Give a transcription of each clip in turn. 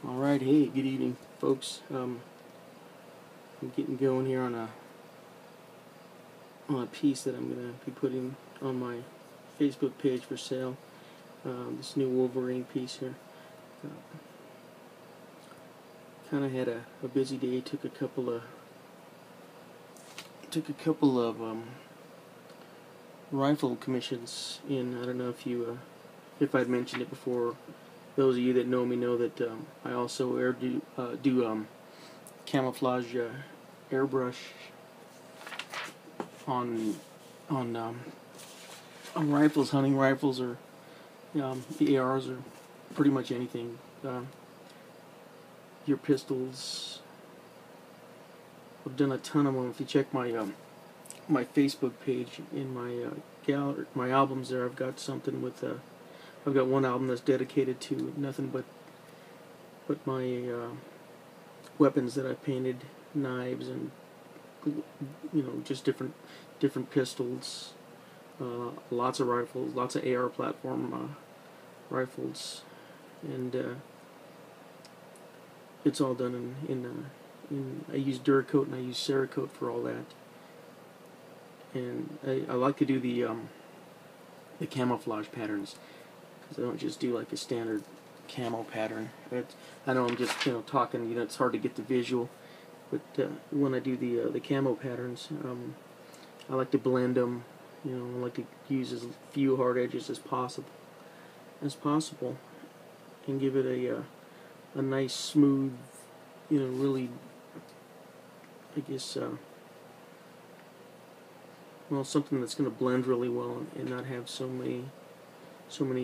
Alright, hey, good evening, folks. I'm getting going here on a piece that I'm going to be putting on my Facebook page for sale. This new Wolverine piece here. Kind of had a busy day. Took a couple of rifle commissions in. I don't know if I'd mentioned it before. Those of you that know me know that I also do camouflage airbrush on rifles, hunting rifles, or the ARs, or pretty much anything. Your pistols. I've done a ton of them. If you check my my Facebook page in my gallery, my albums there, I've got something with. I've got one album that's dedicated to nothing but my weapons that I painted, knives, and just different pistols, lots of rifles, lots of AR platform rifles, and it's all done in I use Duracoat and I use Cerakote for all that, and I like to do the camouflage patterns. I don't just do like a standard camo pattern. I know I'm just talking. It's hard to get the visual, but when I do the camo patterns, I like to blend them. I like to use as few hard edges as possible, and give it a nice smooth, really, I guess, something that's going to blend really well and not have so many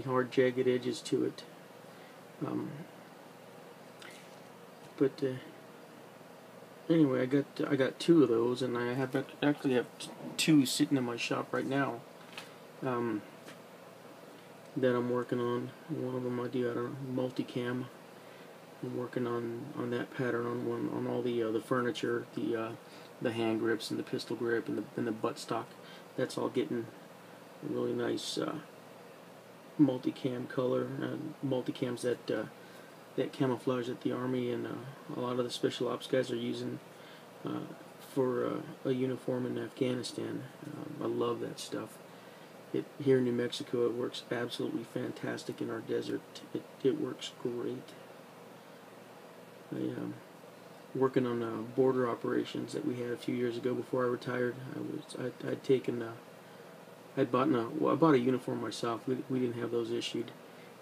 hard jagged edges to it. But anyway, I got two of those, and I actually have two sitting in my shop right now that I'm working on. One of them I do out of multicam. I'm working on that pattern on all the furniture, the hand grips and the pistol grip and the buttstock. That's all getting a really nice multicam color, multicams that camouflage that the Army and a lot of the special ops guys are using for a uniform in Afghanistan. I love that stuff. Here in New Mexico, it works absolutely fantastic. In our desert, it works great. Working on border operations that we had a few years ago before I retired. I bought a uniform myself. We didn't have those issued,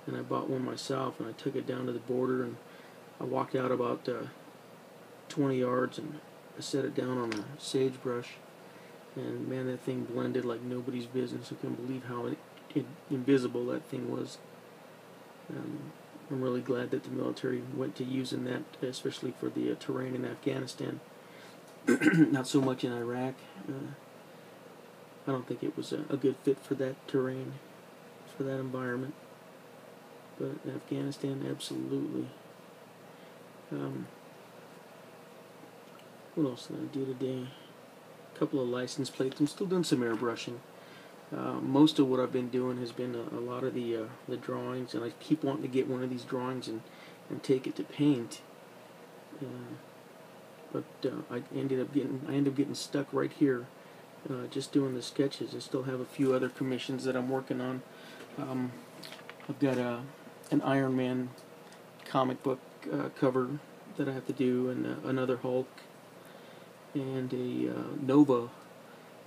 and I bought one myself, and I took it down to the border, and I walked out about 20 yards, and I set it down on a sagebrush, and man, that thing blended like nobody's business. I couldn't believe how invisible that thing was. I'm really glad that the military went to using that, especially for the terrain in Afghanistan. Not so much in Iraq. I don't think it was a good fit for that terrain, for that environment. But Afghanistan, absolutely. What else did I do today? A couple of license plates. I'm still doing some airbrushing. Most of what I've been doing has been a lot of the drawings, and I keep wanting to get one of these drawings and take it to paint. But I ended up getting stuck right here. Just doing the sketches. I still have a few other commissions that I'm working on. I've got an Iron Man comic book cover that I have to do, and another Hulk, and a Nova.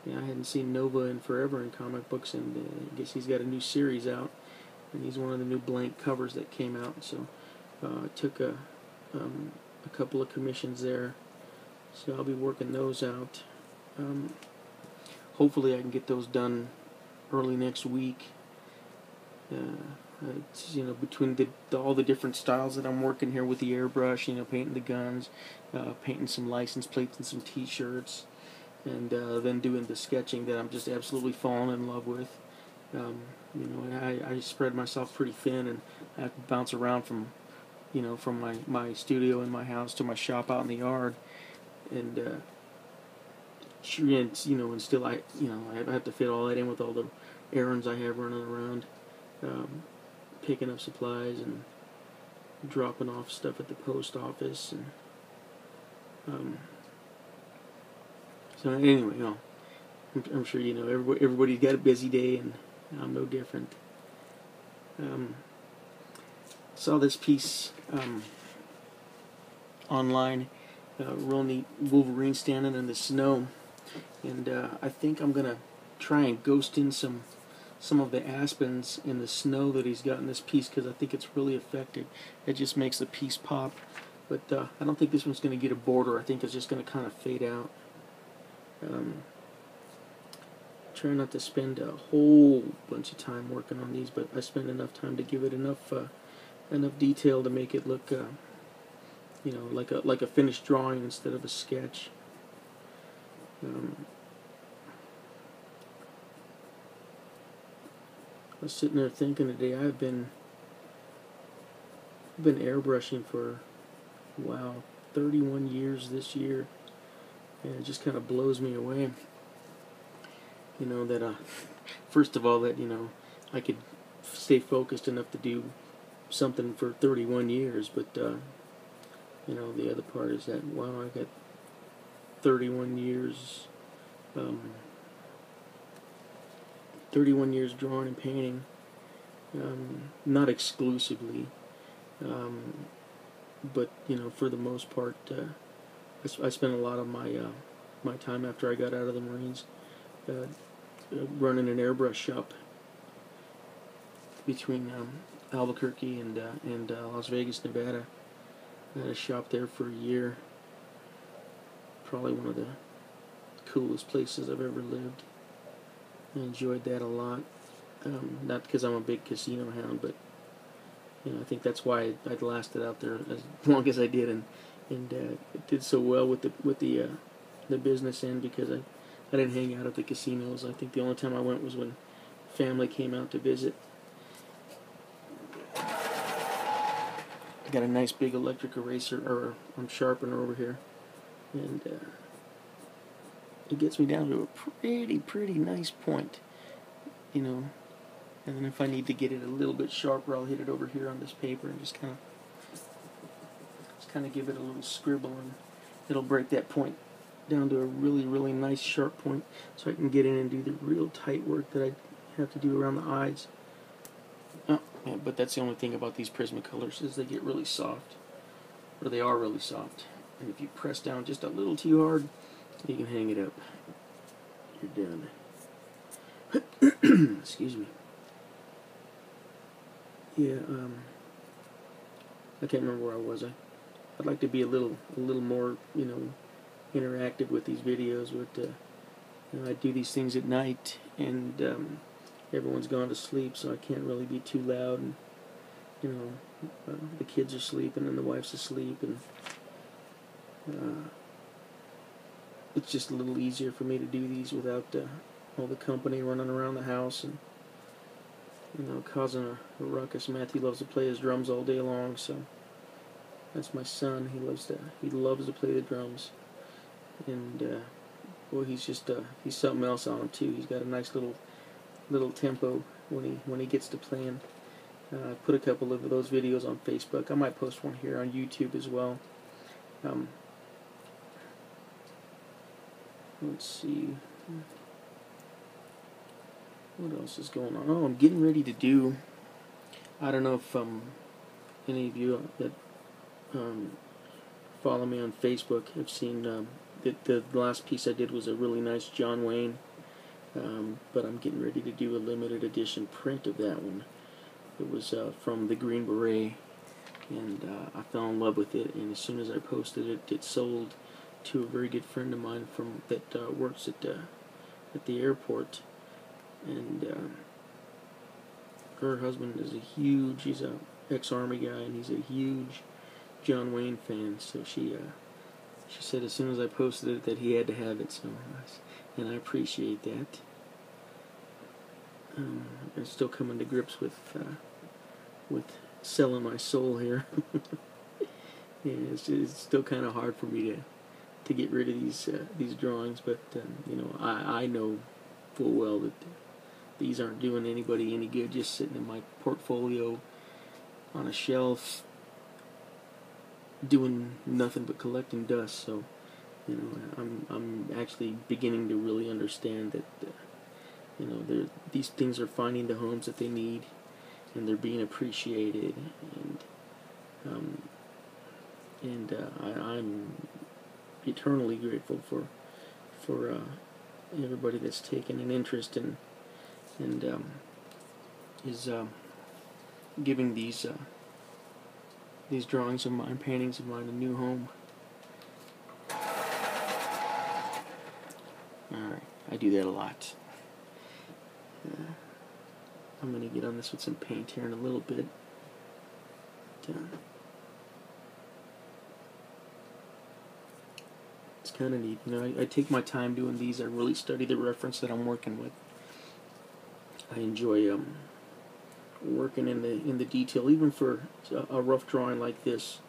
I hadn't seen Nova in forever in comic books, and I guess he's got a new series out, and he's one of the new blank covers that came out. So I took a couple of commissions there, so I'll be working those out. Hopefully I can get those done early next week. Between all the different styles that I'm working here with the airbrush, painting the guns, painting some license plates and some T-shirts, and then doing the sketching that I'm just absolutely falling in love with. I spread myself pretty thin, and I have to bounce around from my studio in my house to my shop out in the yard, and and still I have to fit all that in with all the errands I have running around, picking up supplies and dropping off stuff at the post office, and so anyway, I'm sure you know everybody's got a busy day, and I'm no different. Saw this piece online, real neat Wolverine standing in the snow, and I think I'm gonna try and ghost in some of the aspens in the snow that he's got in this piece, because I think it's really effective. It just makes the piece pop. But I don't think this one's going to get a border. I think it's just going to kind of fade out. Try not to spend a whole bunch of time working on these, but I spend enough time to give it enough detail to make it look, you know, like a finished drawing instead of a sketch. I was sitting there thinking today, I've been airbrushing for, wow, 31 years this year, and it just kind of blows me away. You know, that first of all, that, you know, I could stay focused enough to do something for 31 years, but you know, the other part is that, wow, I got 31 years 31 years drawing and painting, not exclusively, but you know, for the most part, I spent a lot of my time after I got out of the Marines running an airbrush shop between Albuquerque and Las Vegas, Nevada. I had a shop there for a year. Probably one of the coolest places I've ever lived. I enjoyed that a lot. Not because I'm a big casino hound, but you know, I think that's why I'd lasted out there as long as I did, and it did so well with the business end, because I didn't hang out at the casinos. I think the only time I went was when family came out to visit. I got a nice big electric eraser, or sharpener over here, and it gets me down to a pretty nice point, you know. And then if I need to get it a little bit sharper, I'll hit it over here on this paper and just kind of give it a little scribble, and it'll break that point down to a really nice sharp point, so I can get in and do the real tight work that I have to do around the eyes. Oh, yeah, but that's the only thing about these Prismacolors, is they get really soft, or they are really soft, and if you press down just a little too hard, you can hang it up. You're done. Excuse me. Yeah, I can't remember where I was. I'd like to be a little more, you know, interactive with these videos. But you know, I do these things at night, and everyone's gone to sleep, so I can't really be too loud. And you know, the kids are sleeping, and the wife's asleep, and it's just a little easier for me to do these without all the company running around the house and, you know, causing a ruckus. Matthew loves to play his drums all day long, so that's my son. He loves to play the drums, and boy, he's something else on him too. He's got a nice little tempo when he gets to playing. I put a couple of those videos on Facebook. I might post one here on YouTube as well. Let's see. What else is going on? Oh, I'm getting ready to do, I don't know if any of you that follow me on Facebook have seen that the last piece I did was a really nice John Wayne, but I'm getting ready to do a limited edition print of that one. It was from the Green Beret, and I fell in love with it, and as soon as I posted it, it sold to a very good friend of mine that works at the airport. And her husband is he's a ex-Army guy, and he's a huge John Wayne fan. So she said as soon as I posted it that he had to have it. So, and I appreciate that. I'm still coming to grips with selling my soul here. Yeah, it's still kind of hard for me to get rid of these drawings, but you know, I know full well that these aren't doing anybody any good just sitting in my portfolio on a shelf. doing nothing but collecting dust. So, you know, I'm actually beginning to really understand that, you know, these things are finding the homes that they need, and they're being appreciated, um, I'm eternally grateful for everybody that's taken an interest in and is giving these drawings of mine, paintings of mine, a new home. Alright, I do that a lot. I'm going to get on this with some paint here in a little bit. It's kind of neat. You know, I take my time doing these. I really study the reference that I'm working with. I enjoy working in the detail, even for a rough drawing like this.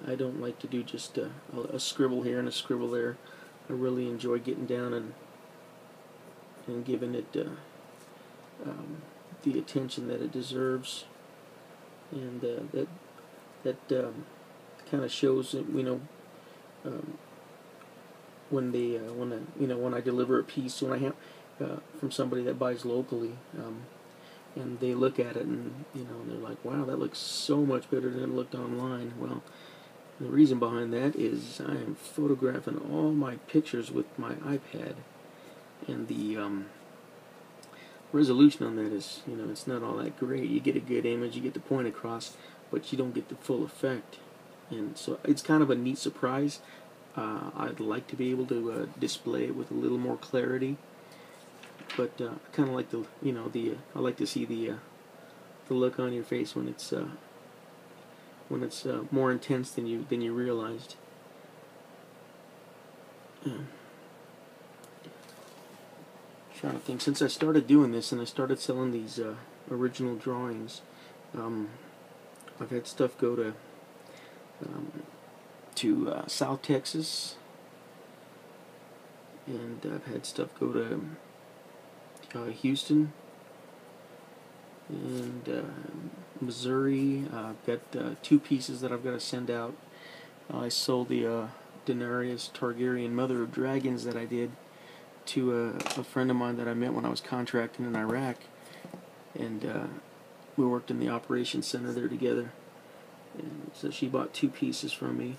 I don't like to do just a scribble here and a scribble there. I really enjoy getting down and giving it the attention that it deserves, and that kind of shows that, you know, when I deliver a piece, when I have from somebody that buys locally, and they look at it and, you know, they're like, wow, that looks so much better than it looked online. Well, the reason behind that is I am photographing all my pictures with my iPad, and the resolution on that is, you know, it's not all that great. You get a good image, you get the point across, but you don't get the full effect. And so it's kind of a neat surprise. I'd like to be able to display it with a little more clarity, but I kind of like the, you know, I like to see the look on your face when it's more intense than you realized. Trying to think. Since I started doing this and I started selling these original drawings, I've had stuff go to South Texas, and I've had stuff go to Houston and Missouri. I've got 2 pieces that I've got to send out. I sold the Daenerys Targaryen Mother of Dragons that I did to a friend of mine that I met when I was contracting in Iraq, and we worked in the operations center there together. And so she bought 2 pieces from me,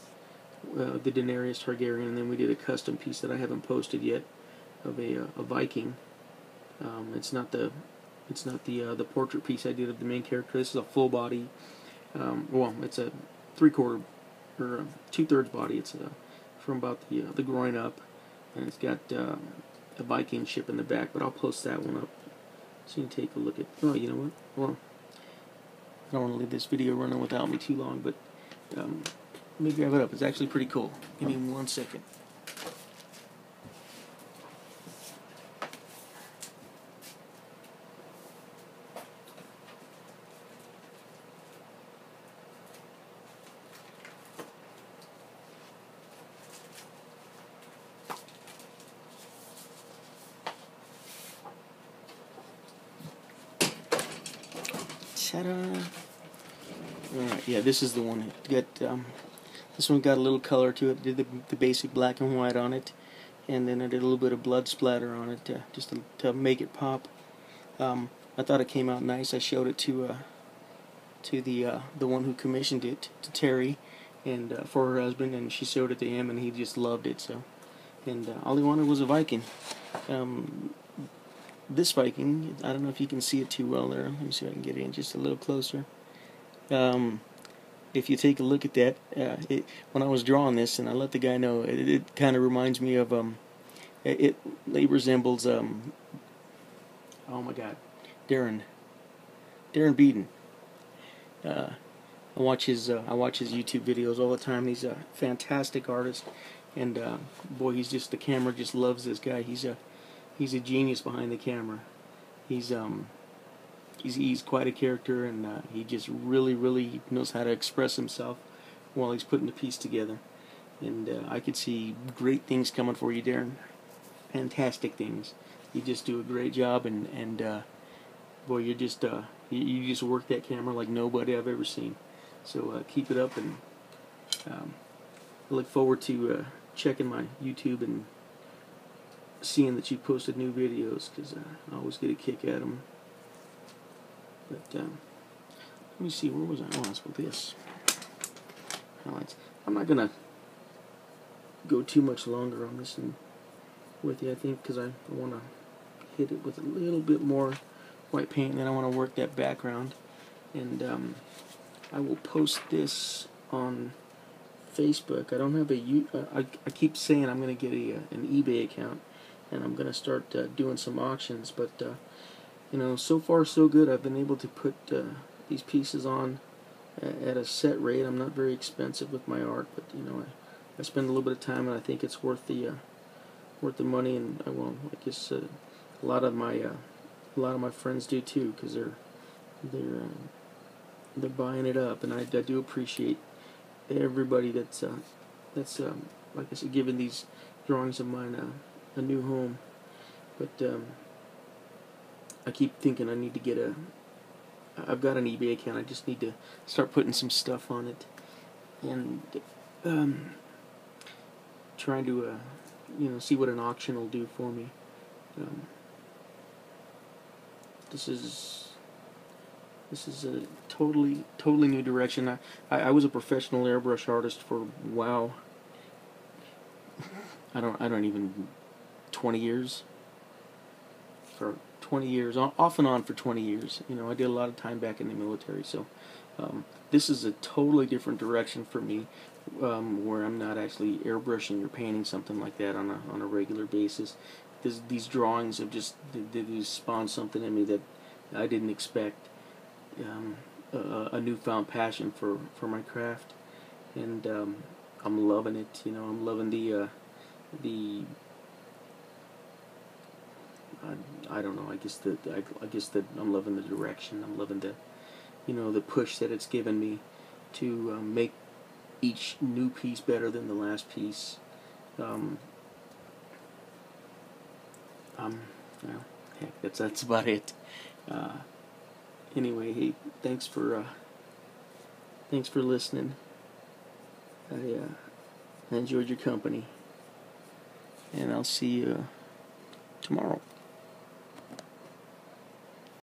the Daenerys Targaryen, and then we did a custom piece that I haven't posted yet of a Viking. It's not the portrait piece I did of the main character. This is a full body. Well, it's a 3/4 or 2/3 body. It's from about the groin up, and it's got a Viking ship in the back. But I'll post that one up so you can take a look at. Oh, you know what? Well, I don't want to leave this video running without me too long, but let me grab it up. It's actually pretty cool. Give me 1 second. Ta-da! Alright, yeah, this is the one. It got this one got a little color to it. Did the basic black and white on it, and then I did a little bit of blood splatter on it just to make it pop. I thought it came out nice. I showed it to the one who commissioned it, to Terry, and for her husband, and she showed it to him, and he just loved it. So, and all he wanted was a Viking. This Viking, I don't know if you can see it too well there. Let me see if I can get in just a little closer. If you take a look at that, when I was drawing this, and I let the guy know, it kind of reminds me of, it resembles, oh my God, Darren Beaton. I watch his YouTube videos all the time. He's a fantastic artist, and boy, the camera just loves this guy. He's a genius behind the camera. He's quite a character, and he just really knows how to express himself while he's putting the piece together. And I could see great things coming for you, Darren. Fantastic things. You just do a great job, and boy, you just work that camera like nobody I've ever seen. So keep it up, and I look forward to checking my YouTube and seeing that you posted new videos, because I always get a kick at them. But let me see, where was I? Oh, that's with this. Highlights. I'm not gonna go too much longer on this one with you, I think, because I want to hit it with a little bit more white paint, and then I want to work that background. And I will post this on Facebook. I don't have a I keep saying I'm going to get an eBay account, and I'm going to start doing some auctions, but you know, so far so good. I've been able to put these pieces on at a set rate. I'm not very expensive with my art, but you know, I spend a little bit of time, and I think it's worth the money. And I guess a lot of my friends do too, because they're buying it up, and I do appreciate everybody that's like I said, giving these drawings of mine a new home. But I keep thinking I need to get I've got an eBay account. I just need to start putting some stuff on it, and trying to see what an auction will do for me. This is a totally new direction. I was a professional airbrush artist for, wow, I don't even 20 years. For 20 years, off and on for 20 years. You know, I did a lot of time back in the military, so this is a totally different direction for me, where I'm not actually airbrushing or painting something like that on a regular basis. These drawings have just spawned something in me that I didn't expect. A newfound passion for my craft, and I'm loving it. You know, I'm loving the I don't know. I guess that I'm loving the direction. I'm loving the push that it's given me to make each new piece better than the last piece. Well, heck, that's about it. Anyway, hey, thanks for listening. I enjoyed your company, and I'll see you tomorrow.